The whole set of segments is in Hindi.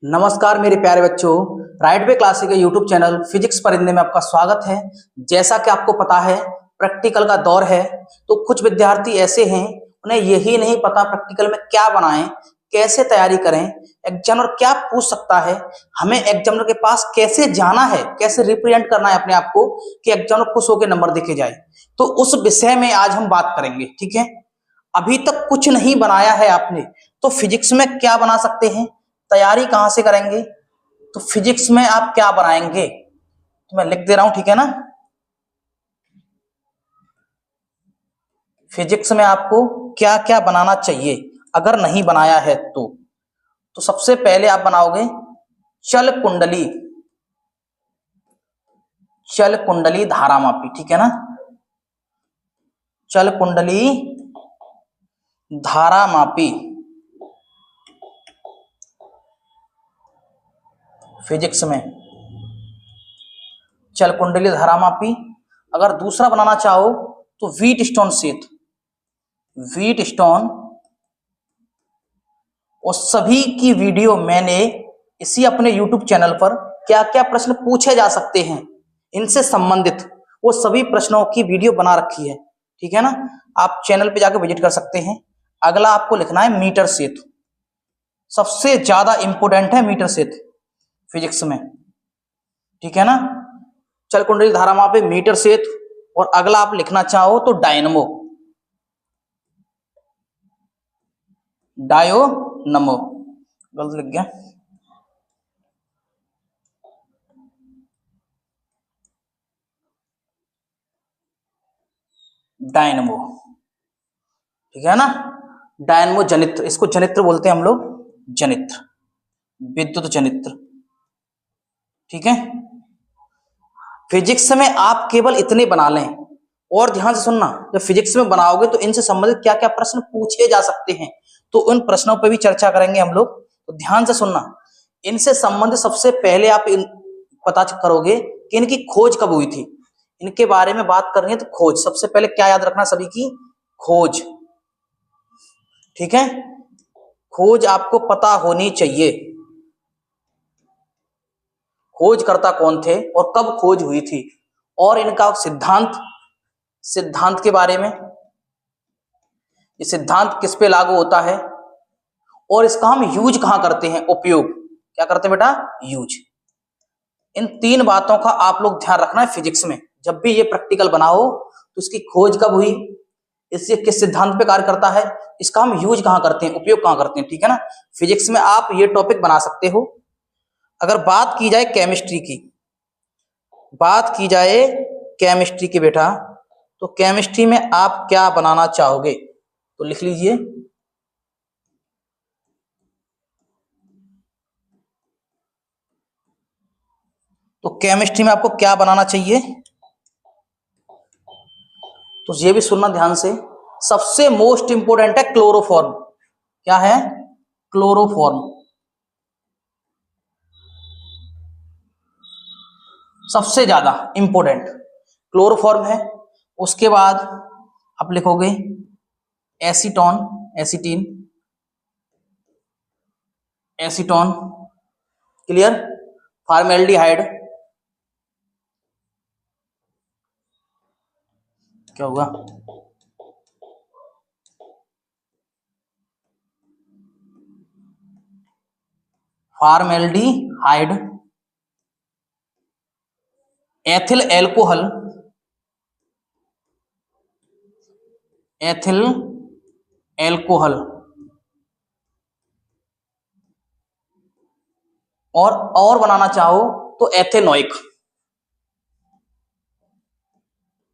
नमस्कार मेरे प्यारे बच्चों, राइट वे क्लासिक के यूट्यूब चैनल फिजिक्स परिंदे में आपका स्वागत है। जैसा कि आपको पता है प्रैक्टिकल का दौर है, तो कुछ विद्यार्थी ऐसे हैं उन्हें यही नहीं पता प्रैक्टिकल में क्या बनाएं, कैसे तैयारी करें, एग्जामिनर क्या पूछ सकता है, हमें एग्जामिनर के पास कैसे जाना है, कैसे रिप्रेजेंट करना है अपने आप को कि एग्जामिनर खुश होकर नंबर देके जाए। तो उस विषय में आज हम बात करेंगे। ठीक है, अभी तक कुछ नहीं बनाया है आपने, तो फिजिक्स में क्या बना सकते हैं, तैयारी कहां से करेंगे, तो फिजिक्स में आप क्या बनाएंगे, तो मैं लिख दे रहा हूं। ठीक है ना, फिजिक्स में आपको क्या क्या बनाना चाहिए अगर नहीं बनाया है तो सबसे पहले आप बनाओगे चल कुंडली, चल कुंडली धारामापी। ठीक है ना, चल कुंडली धारामापी फिजिक्स में, चल कुंडली धारामापी। अगर दूसरा बनाना चाहो तो wheat stone set, wheat stone, और सभी की वीडियो मैंने इसी अपने YouTube चैनल पर क्या क्या प्रश्न पूछे जा सकते हैं इनसे संबंधित वो सभी प्रश्नों की वीडियो बना रखी है। ठीक है ना, आप चैनल पे जाकर विजिट कर सकते हैं। अगला आपको लिखना है मीटर सेट, सबसे ज्यादा इंपोर्टेंट है मीटर सेट फिजिक्स में। ठीक है ना, चल कुंडली धारामापी, मीटर सेट, और अगला आप लिखना चाहो तो डायनमो, डायोनमो, गलत लिख गया, डायनमो। ठीक है ना, डायनमो जनित्र, इसको जनित्र बोलते हैं हम लोग, जनित्र, विद्युत जनित्र। ठीक है, फिजिक्स में आप केवल इतने बना लें, और ध्यान से सुनना, जब फिजिक्स में बनाओगे तो इनसे संबंधित क्या क्या प्रश्न पूछे जा सकते हैं, तो उन प्रश्नों पर भी चर्चा करेंगे हम लोग। तो ध्यान से सुनना, इनसे संबंधित सबसे पहले आप पता करोगे कि इनकी खोज कब हुई थी, इनके बारे में बात करनी है। तो खोज सबसे पहले क्या याद रखना सभी की, खोज। ठीक है, खोज आपको पता होनी चाहिए, खोजकर्ता कौन थे और कब खोज हुई थी, और इनका सिद्धांत, सिद्धांत के बारे में, ये सिद्धांत किस पे लागू होता है, और इसका हम यूज कहां करते हैं, उपयोग क्या करते हैं बेटा, यूज। इन तीन बातों का आप लोग ध्यान रखना है फिजिक्स में। जब भी ये प्रैक्टिकल बनाओ तो इसकी खोज कब हुई, इससे किस सिद्धांत पे कार्य करता है, इसका हम यूज कहां करते हैं, उपयोग कहां करते हैं। ठीक है ना, फिजिक्स में आप ये टॉपिक बना सकते हो। अगर बात की जाए केमिस्ट्री की, बात की जाए केमिस्ट्री की बेटा, तो केमिस्ट्री में आप क्या बनाना चाहोगे, तो लिख लीजिए, तो केमिस्ट्री में आपको क्या बनाना चाहिए, तो ये भी सुनना ध्यान से। सबसे मोस्ट इंपोर्टेंट है क्लोरोफॉर्म। क्या है, क्लोरोफॉर्म, सबसे ज्यादा इंपोर्टेंट क्लोरोफॉर्म है। उसके बाद आप लिखोगे एसीटोन, एसीटीन, एसीटोन, क्लियर, फॉर्मेल्डिहाइड, क्या होगा, formaldehyde, ethyl alcohol, ethyl alcohol, और बनाना चाहो तो एथेनोइक,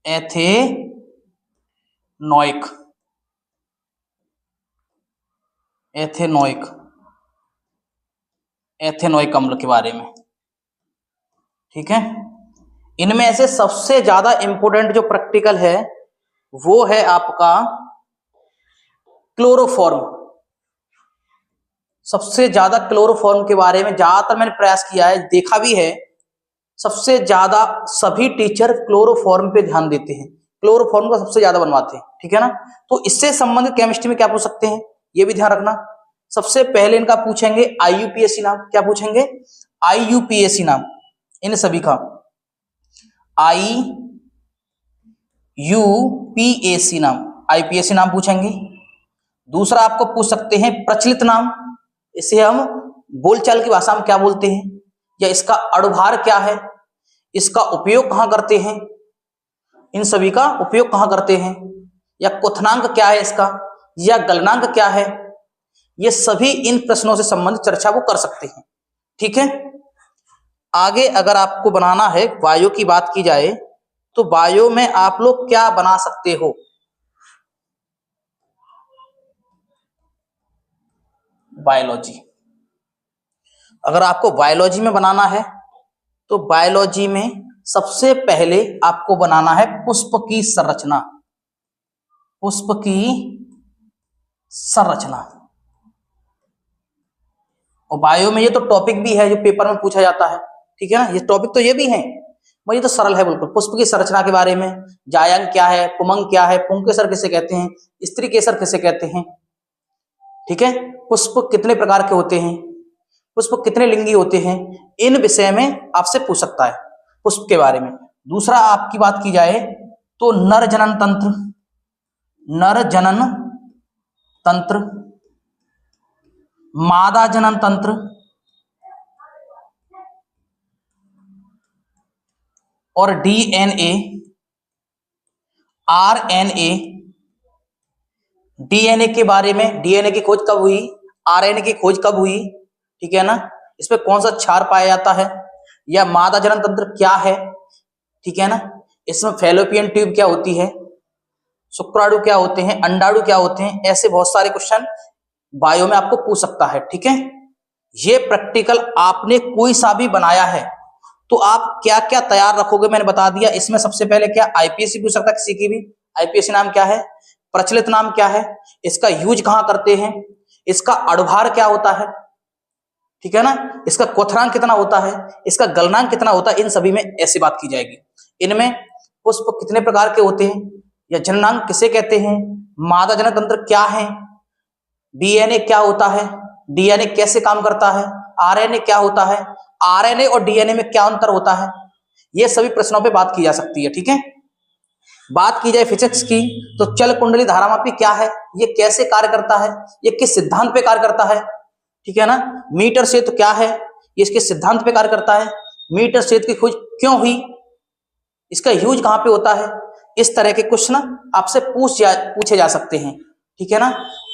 एथेनोइक, एथेनोइक, एथेनोइक अम्ल के बारे में। ठीक है, इनमें से सबसे ज्यादा इंपोर्टेंट जो प्रैक्टिकल है वो है आपका क्लोरोफॉर्म। सबसे ज्यादा क्लोरोफॉर्म के बारे में ज्यादातर मैंने प्रयास किया है, देखा भी है, सबसे ज्यादा सभी टीचर क्लोरोफॉर्म पे ध्यान देते हैं, क्लोरोफॉर्म का सबसे ज्यादा बनवाते हैं। ठीक है ना, तो इससे संबंधित केमिस्ट्री में क्या पूछ सकते हैं, ये भी ध्यान रखना। सबसे पहले इनका पूछेंगे IUPAC नाम। क्या पूछेंगे? IUPAC नाम, इन सभी का IUPAC नाम, IPAC नाम पूछेंगे। दूसरा आपको पूछ सकते हैं प्रचलित नाम, इसे हम बोलचाल की भाषा में क्या बोलते हैं, या इसका अणुभार क्या है, इसका उपयोग कहां करते हैं, इन सभी का उपयोग कहां करते हैं, या क्वथनांक क्या है इसका, या गलनांक क्या है, ये सभी इन प्रश्नों से संबंधित चर्चा वो कर सकते हैं। ठीक है। आगे अगर आपको बनाना है, बायो की बात की जाए तो बायो में आप लोग क्या बना सकते हो? बायोलॉजी। अगर आपको बायोलॉजी में बनाना है तो बायोलॉजी में सबसे पहले आपको बनाना है पुष्प की संरचना। पुष्प की संरचना। और बायो में ये तो टॉपिक भी है जो पेपर में पूछा जाता है, ठीक है ना, ये टॉपिक तो ये भी है, ये तो सरल है बिल्कुल। पुष्प की संरचना के बारे में, जायंग क्या है, पुमंग क्या है, पुंकेसर किसे कहते हैं, स्त्री केसर किसे कहते हैं, ठीक है, पुष्प कितने प्रकार के होते हैं, पुष्प कितने लिंगी होते हैं, इन विषय में आपसे पूछ सकता है पुष्प के बारे में। दूसरा आपकी बात की जाए तो नर जनन तंत्र, नर जनन तंत्र, मादा जनन तंत्र और DNA, RNA। DNA के बारे में, DNA की खोज कब हुई, RNA की खोज कब हुई, ठीक है ना, इसमें कौन सा क्षार पाया जाता है, या मादा जनन तंत्र क्या है, ठीक है ना, इसमें फैलोपियन ट्यूब क्या होती है, शुक्राणु क्या होते हैं, अंडाणु क्या होते हैं, ऐसे बहुत सारे क्वेश्चन बायो में आपको पूछ सकता है। ठीक है। ये प्रैक्टिकल आपने कोई सा भी बनाया है तो आप क्या क्या तैयार रखोगे मैंने बता दिया। इसमें सबसे पहले क्या IPSC पूछ सकता है किसी की भी, IPSC नाम क्या है, प्रचलित नाम क्या है, इसका यूज कहां करते हैं, इसका अणुभार क्या होता है, ठीक है ना, इसका क्वथनांक कितना होता है, इसका गलनांक कितना होता है, इन सभी में ऐसी बात की जाएगी। इनमें पुष्प कितने प्रकार के होते हैं, या जननांग किसे कहते हैं, मादा जनन तंत्र क्या है, DNA क्या होता है, DNA कैसे काम करता है, RNA क्या होता है, RNA और DNA में क्या अंतर होता है, ये सभी प्रश्नों पे बात की जा सकती है। ठीक है। बात की जाए फिजिक्स की तो चल कुंडली धारामापी क्या है, ये कैसे कार्य करता है, ये किस सिद्धांत पे कार्य करता है, ठीक है ना, मीटर सेतु क्या है, ये इसके सिद्धांत पे कार्य करता है, मीटर सेतु की खोज क्यों हुई, इसका यूज कहां पे होता है, इस तरह के क्वेश्चन आपसे पूछे जा सकते हैं। ठीक है ना।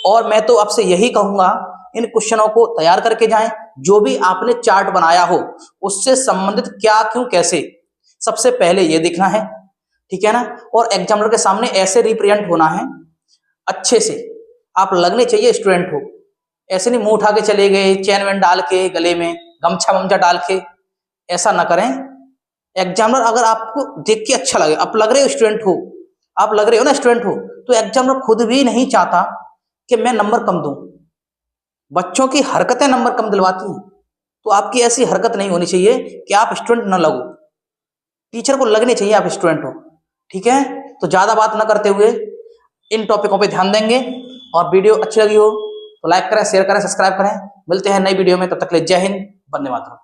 और मैं तो आपसे यही कहूंगा इन क्वेश्चनों को तैयार करके जाएं, जो भी आपने चार्ट बनाया हो उससे संबंधित क्या क्यों कैसे सबसे पहले ये देखना है। ठीक है ना। और एग्जामिनर के सामने ऐसे रिप्रेजेंट होना है, अच्छे से आप लगने चाहिए स्टूडेंट हो, ऐसे नहीं मुंह उठा के चले गए, चैन वैन डाल के गले में गमछा वमछा डाल के, ऐसा ना करें। एग्जामिनर अगर आपको देख के अच्छा लगे, आप लग रहे हो स्टूडेंट हो, आप लग रहे हो ना स्टूडेंट हो, तो एग्जामिनर खुद भी नहीं चाहता कि मैं नंबर कम दूं। बच्चों की हरकतें नंबर कम दिलवाती हैं, तो आपकी ऐसी हरकत नहीं होनी चाहिए कि आप स्टूडेंट न लगो, टीचर को लगने चाहिए आप स्टूडेंट हो। ठीक है। तो ज्यादा बात न करते हुए इन टॉपिकों पे ध्यान देंगे, और वीडियो अच्छी लगी हो तो लाइक करें, शेयर करें, सब्सक्राइब करें। मिलते हैं नई वीडियो में, तब तक के लिए जय हिंद, वंदे मातरम।